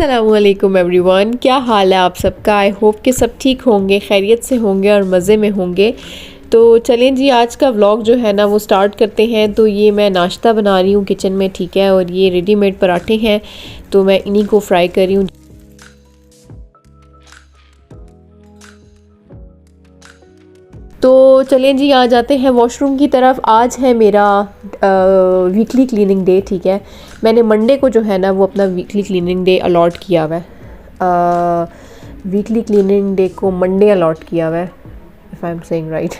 अस्सलामुअलैकुम एवरीवन, क्या हाल है आप सबका। आई होप कि सब ठीक होंगे, खैरियत से होंगे और मज़े में होंगे। तो चलें जी, आज का व्लॉग जो है ना वो स्टार्ट करते हैं। तो ये मैं नाश्ता बना रही हूँ किचन में, ठीक है। और ये रेडीमेड पराठे हैं तो मैं इन्हीं को फ्राई कर रही हूँ। तो चलें जी, आ जाते हैं वॉशरूम की तरफ। आज है मेरा वीकली क्लीनिंग डे, ठीक है। मैंने मंडे को जो है ना वो अपना वीकली क्लीनिंग डे अलॉट किया हुआ है। वीकली क्लीनिंग डे को मंडे अलॉट किया हुआ है, if I am saying right.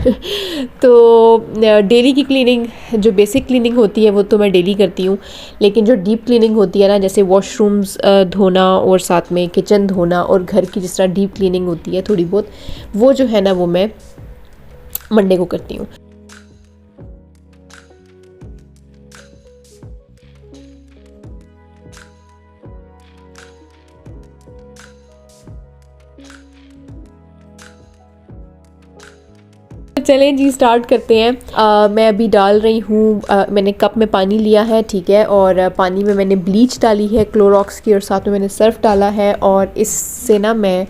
तो डेली की क्लीनिंग, जो बेसिक क्लीनिंग होती है वो तो मैं डेली करती हूँ, लेकिन जो डीप क्लीनिंग होती है ना, जैसे वॉशरूम्स धोना और साथ में किचन धोना और घर की जिस तरह डीप क्लीनिंग होती है थोड़ी बहुत, वो जो है ना वो मैं मंडे को करती हूँ। चलें जी, स्टार्ट करते हैं। मैं अभी डाल रही हूँ, मैंने कप में पानी लिया है, ठीक है। और पानी में मैंने ब्लीच डाली है क्लोरॉक्स की, और साथ में मैंने सर्फ डाला है। और इससे ना मैं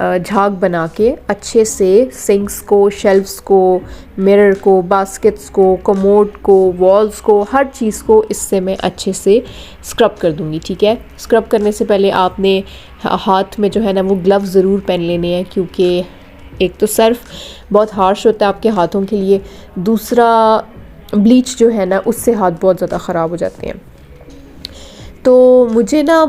झाग बना के अच्छे से सिंक्स को, शेल्फ्स को, मिरर को, बास्केट्स को, कमोड को, वॉल्स को, हर चीज़ को इससे मैं अच्छे से स्क्रब कर दूँगी, ठीक है। स्क्रब करने से पहले आपने हाथ में जो है ना वो ग्लव्स ज़रूर पहन लेने हैं, क्योंकि एक तो सर्फ बहुत हार्श होता है आपके हाथों के लिए, दूसरा ब्लीच जो है ना उससे हाथ बहुत ज़्यादा ख़राब हो जाते हैं। तो मुझे ना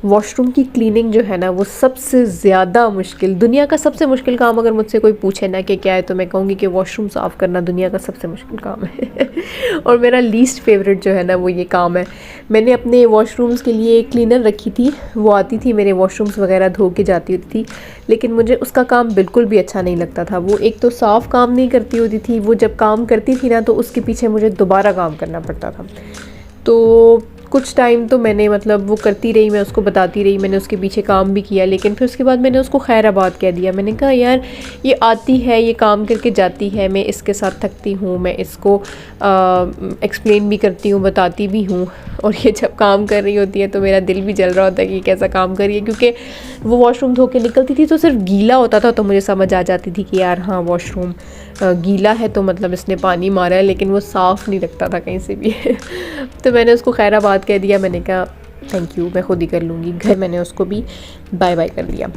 वॉशरूम की क्लीनिंग जो है ना वो सबसे ज़्यादा मुश्किल, दुनिया का सबसे मुश्किल काम अगर मुझसे कोई पूछे ना कि क्या है, तो मैं कहूँगी कि वॉशरूम साफ़ करना दुनिया का सबसे मुश्किल काम है। और मेरा लीस्ट फेवरेट जो है ना वो ये काम है। मैंने अपने वॉशरूम्स के लिए एक क्लीनर रखी थी, वो आती थी मेरे वॉशरूम्स वगैरह धो के जाती होती थी, लेकिन मुझे उसका काम बिल्कुल भी अच्छा नहीं लगता था। वो एक तो साफ़ काम नहीं करती होती थी, वो जब काम करती थी ना तो उसके पीछे मुझे दोबारा काम करना पड़ता था। तो कुछ टाइम तो मैंने मतलब वो करती रही, मैं उसको बताती रही, मैंने उसके पीछे काम भी किया, लेकिन फिर उसके बाद मैंने उसको खैराबाद कह दिया। मैंने कहा यार ये आती है, ये काम करके जाती है, मैं इसके साथ थकती हूँ, मैं इसको एक्सप्लेन भी करती हूँ, बताती भी हूँ, और ये जब काम कर रही होती है तो मेरा दिल भी जल रहा होता है कि कैसा काम कर रही है। क्योंकि वो वॉशरूम धो के निकलती थी तो सिर्फ गीला होता था, तो मुझे समझ आ जाती थी कि यार हाँ वॉशरूम गीला है तो मतलब इसने पानी मारा है, लेकिन वो साफ़ नहीं लगता था कहीं से भी। तो मैंने उसको खैराबाद कह दिया, मैंने कहा थैंक यू, मैं खुद ही कर लूँगी। घर मैंने उसको भी बाय बाय कर दिया।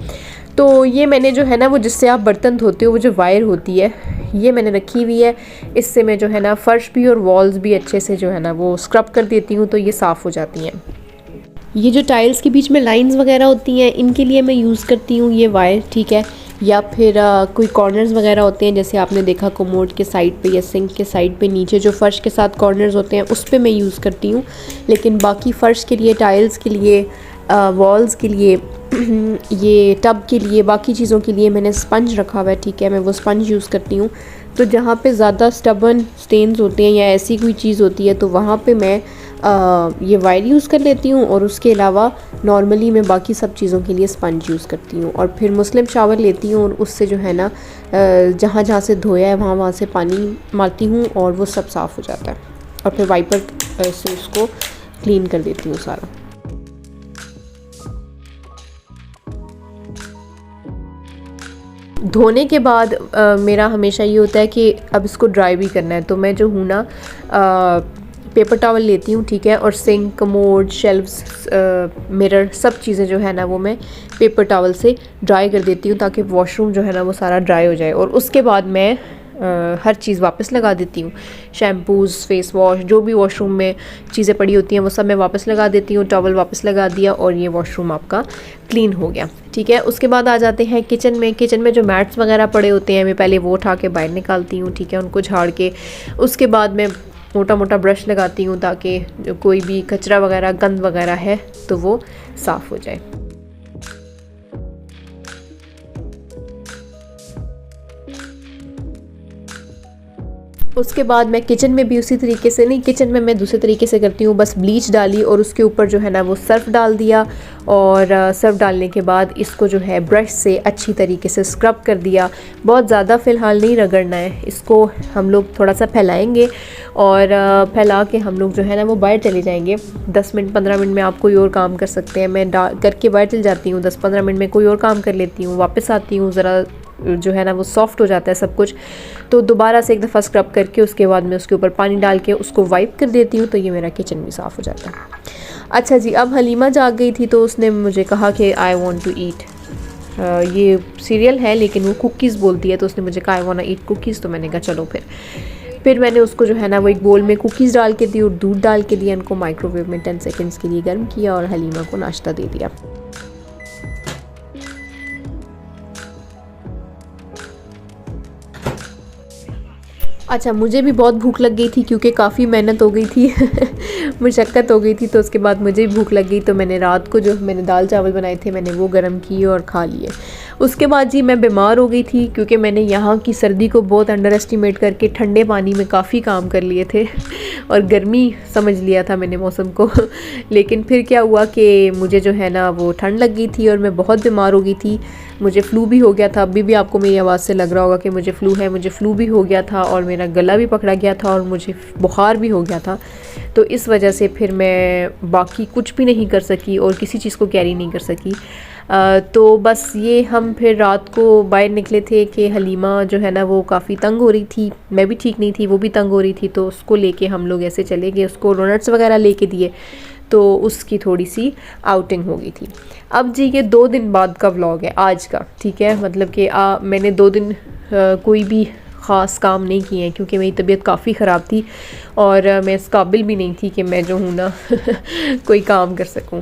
तो ये मैंने जो है ना वो जिससे आप बर्तन धोते हो, वो जो वायर होती है ये मैंने रखी हुई है। इससे मैं जो है ना फ़र्श भी और वॉल्स भी अच्छे से जो है ना वो स्क्रब कर देती हूँ, तो ये साफ़ हो जाती हैं। ये जो टाइल्स के बीच में लाइंस वगैरह होती हैं, इनके लिए मैं यूज़ करती हूँ ये वायर, ठीक है। या फिर कोई कॉर्नर्स वगैरह होते हैं, जैसे आपने देखा कोमोड के साइड पे या सिंक के साइड पे नीचे जो फ़र्श के साथ कॉर्नर्स होते हैं उस पे मैं यूज़ करती हूँ। लेकिन बाकी फ़र्श के लिए, टाइल्स के लिए, वॉल्स के लिए, ये टब के लिए, बाकी चीज़ों के लिए मैंने स्पंज रखा हुआ है, ठीक है। मैं वो स्पंज यूज़ करती हूँ। तो जहाँ पे ज़्यादा स्टबन स्टेन्स होते हैं या ऐसी कोई चीज़ होती है तो वहाँ पे मैं ये वायर यूज़ कर लेती हूँ, और उसके अलावा नॉर्मली मैं बाकी सब चीज़ों के लिए स्पंज यूज़ करती हूँ। और फिर मुस्लिम शावर लेती हूँ और उससे जो है ना जहाँ जहाँ से धोया है वहाँ वहाँ से पानी मारती हूँ और वो सब साफ़ हो जाता है। और फिर वाइपर से उसको क्लीन कर देती हूँ सारा। धोने के बाद मेरा हमेशा ये होता है कि अब इसको ड्राई भी करना है, तो मैं जो हूँ ना पेपर टॉवल लेती हूँ, ठीक है। और सिंक, कमोड, शेल्फ्स, मिरर, सब चीज़ें जो है ना वो मैं पेपर टॉवल से ड्राई कर देती हूँ, ताकि वॉशरूम जो है ना वो सारा ड्राई हो जाए। और उसके बाद मैं हर चीज़ वापस लगा देती हूँ। शैम्पूज़, फेस वॉश, जो भी वॉशरूम में चीज़ें पड़ी होती हैं वो सब मैं वापस लगा देती हूँ। टॉवल वापस लगा दिया और ये वॉशरूम आपका क्लीन हो गया, ठीक है। उसके बाद आ जाते हैं किचन में। किचन में जो मैट्स वगैरह पड़े होते हैं मैं पहले वो उठा के बाहर निकालती हूँ, ठीक है, उनको झाड़ के। उसके बाद मैं मोटा मोटा ब्रश लगाती हूँ ताकि जो कोई भी कचरा वगैरह, गंद वगैरह है तो वो साफ़ हो जाए। उसके बाद मैं किचन में भी उसी तरीके से नहीं, किचन में मैं दूसरे तरीके से करती हूँ। बस ब्लीच डाली और उसके ऊपर जो है ना वो सर्फ़ डाल दिया, और सर्फ़ डालने के बाद इसको जो है ब्रश से अच्छी तरीके से स्क्रब कर दिया। बहुत ज़्यादा फ़िलहाल नहीं रगड़ना है इसको, हम लोग थोड़ा सा फैलाएंगे और फैला के हम लोग जो है ना वो बाहर चले जाएंगे। 10 मिनट 15 मिनट में आप कोई और काम कर सकते हैं। मैं करके बाहर चल जाती हूँ, 10-15 मिनट में कोई और काम कर लेती हूँ, वापस आती हूँ, ज़रा जो है ना वो सॉफ़्ट हो जाता है सब कुछ। तो दोबारा से एक दफ़ा स्क्रब करके उसके बाद मैं उसके ऊपर पानी डाल के उसको वाइप कर देती हूँ, तो ये मेरा किचन भी साफ़ हो जाता है। अच्छा जी, अब हलीमा जाग गई थी तो उसने मुझे कहा कि आई वांट टू ईट, ये सीरियल है लेकिन वो कुकीज़ बोलती है, तो उसने मुझे कहा I want to eat cookies. तो मैंने कहा चलो फिर मैंने उसको जो है ना वो एक बोल में कुकीज़ डाल के दी और दूध डाल के दिया, उनको माइक्रोवेव में 10 सेकेंड्स के लिए गर्म किया और हलीमा को नाश्ता दे दिया। अच्छा, मुझे भी बहुत भूख लग गई थी क्योंकि काफ़ी मेहनत हो गई थी मुशक्क़त हो गई थी, तो उसके बाद मुझे भी भूख लग गई। तो मैंने रात को जो मैंने दाल चावल बनाए थे मैंने वो गर्म किए और खा लिए। उसके बाद जी मैं बीमार हो गई थी क्योंकि मैंने यहाँ की सर्दी को बहुत अंडर एस्टिमेट करके ठंडे पानी में काफ़ी काम कर लिए थे और गर्मी समझ लिया था मैंने मौसम को लेकिन फिर क्या हुआ कि मुझे जो है ना वो ठंड लग गई थी और मैं बहुत बीमार हो गई थी। मुझे फ़्लू भी हो गया था, अभी भी आपको मेरी आवाज़ से लग रहा होगा कि मुझे फ़्लू है। मुझे फ़्लू भी हो गया था और मेरा गला भी पकड़ा गया था और मुझे बुखार भी हो गया था। तो इस वजह से फिर मैं बाकी कुछ भी नहीं कर सकी और किसी चीज़ को कैरी नहीं कर सकी। तो बस ये हम फिर रात को बाहर निकले थे कि हलीमा जो है ना वो काफ़ी तंग हो रही थी, मैं भी ठीक नहीं थी, वो भी तंग हो रही थी, तो उसको लेके हम लोग ऐसे चले गए। उसको डोनट्स वगैरह लेके दिए तो उसकी थोड़ी सी आउटिंग हो गई थी। अब जी ये 2 दिन बाद का व्लॉग है आज का, ठीक है। मतलब कि मैंने 2 दिन कोई भी ख़ास काम नहीं किए हैं क्योंकि मेरी तबीयत काफ़ी ख़राब थी और मैं इस काबिल भी नहीं थी कि मैं जो हूँ ना कोई काम कर सकूँ।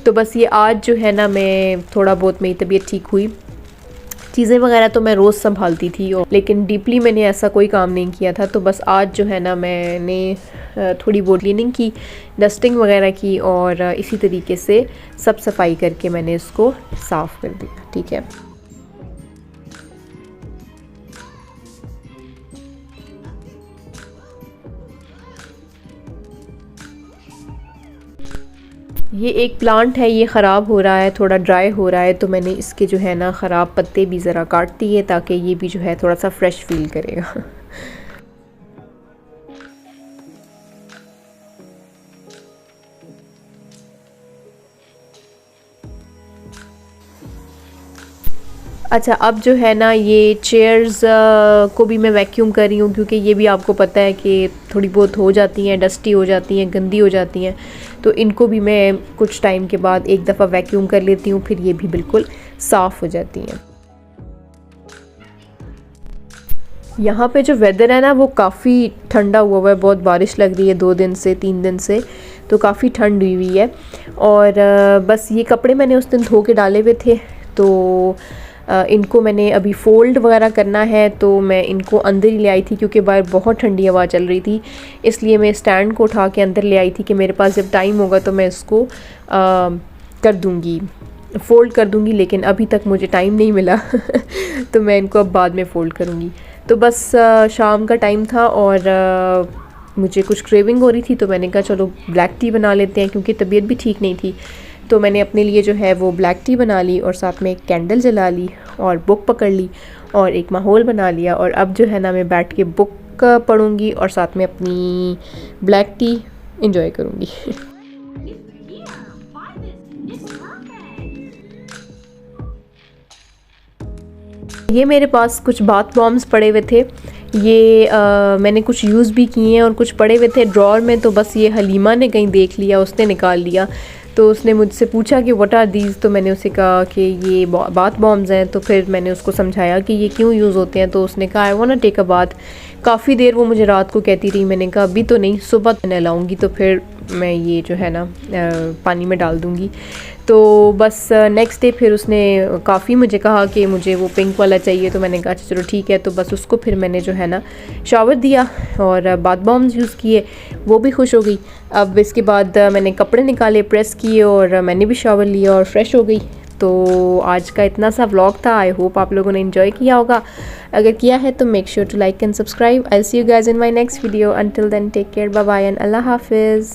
तो बस ये आज जो है ना मैं थोड़ा बहुत मेरी तबीयत ठीक हुई। चीज़ें वगैरह तो मैं रोज़ संभालती थी लेकिन डीपली मैंने ऐसा कोई काम नहीं किया था। तो बस आज जो है ना मैंने थोड़ी बहुत क्लीनिंग की, डस्टिंग वगैरह की और इसी तरीके से सब सफाई करके मैंने इसको साफ़ कर दिया, ठीक है। ये एक प्लांट है, ये ख़राब हो रहा है, थोड़ा ड्राई हो रहा है, तो मैंने इसके जो है ना ख़राब पत्ते भी ज़रा काट दिए ताकि ये भी जो है थोड़ा सा फ्रेश फील करेगा। अच्छा, अब जो है ना ये चेयर्स को भी मैं वैक्यूम कर रही हूँ क्योंकि ये भी आपको पता है कि थोड़ी बहुत हो जाती हैं, डस्टी हो जाती हैं, गंदी हो जाती हैं। तो इनको भी मैं कुछ टाइम के बाद एक दफ़ा वैक्यूम कर लेती हूँ, फिर ये भी बिल्कुल साफ़ हो जाती हैं। यहाँ पे जो वेदर है ना वो काफ़ी ठंडा हुआ है, बहुत बारिश लग रही है 2 दिन से 3 दिन से, तो काफ़ी ठंड हुई है। और बस ये कपड़े मैंने उस दिन धो के डाले हुए थे, तो इनको मैंने अभी फ़ोल्ड वगैरह करना है, तो मैं इनको अंदर ही ले आई थी क्योंकि बाहर बहुत ठंडी हवा चल रही थी। इसलिए मैं स्टैंड को उठा के अंदर ले आई थी कि मेरे पास जब टाइम होगा तो मैं इसको कर दूँगी, फ़ोल्ड कर दूँगी, लेकिन अभी तक मुझे टाइम नहीं मिला तो मैं इनको अब बाद में फ़ोल्ड करूँगी। तो बस शाम का टाइम था और मुझे कुछ क्रेविंग हो रही थी, तो मैंने कहा चलो ब्लैक टी बना लेते हैं क्योंकि तबीयत भी ठीक नहीं थी। तो मैंने अपने लिए जो है वो ब्लैक टी बना ली और साथ में एक कैंडल जला ली और बुक पकड़ ली और एक माहौल बना लिया। और अब जो है ना मैं बैठ के बुक पढ़ूँगी और साथ में अपनी ब्लैक टी इंजॉय करूँगी। ये मेरे पास कुछ बाथ बॉम्ब्स पड़े हुए थे, ये मैंने कुछ यूज़ भी किए हैं और कुछ पड़े हुए थे ड्रॉर में, तो बस ये हलीमा ने कहीं देख लिया, उसने निकाल लिया। तो उसने मुझसे पूछा कि व्हाट आर दीज़, तो मैंने उसे कहा कि ये बाथ बॉम्ब्स हैं। तो फिर मैंने उसको समझाया कि ये क्यों यूज़ होते हैं, तो उसने कहा I want to take a bath. काफ़ी देर वो मुझे रात को कहती रही, मैंने कहा अभी तो नहीं, सुबह तो नहलाऊँगी तो फिर मैं ये जो है ना पानी में डाल दूँगी। तो बस नेक्स्ट डे फिर उसने काफ़ी मुझे कहा कि मुझे वो पिंक वाला चाहिए, तो मैंने कहा चलो ठीक है। तो बस उसको फिर मैंने जो है ना शावर दिया और बाथ बॉम्ब्स यूज़ किए, वो भी खुश हो गई। अब इसके बाद मैंने कपड़े निकाले, प्रेस किए और मैंने भी शावर लिया और फ्रेश हो गई। तो आज का इतना सा व्लॉग था। आई होप आप लोगों ने एंजॉय किया होगा। अगर किया है तो make sure to like and subscribe. I see you guys in my next video. Until then take care, bye bye and अल्लाह हाफिज़।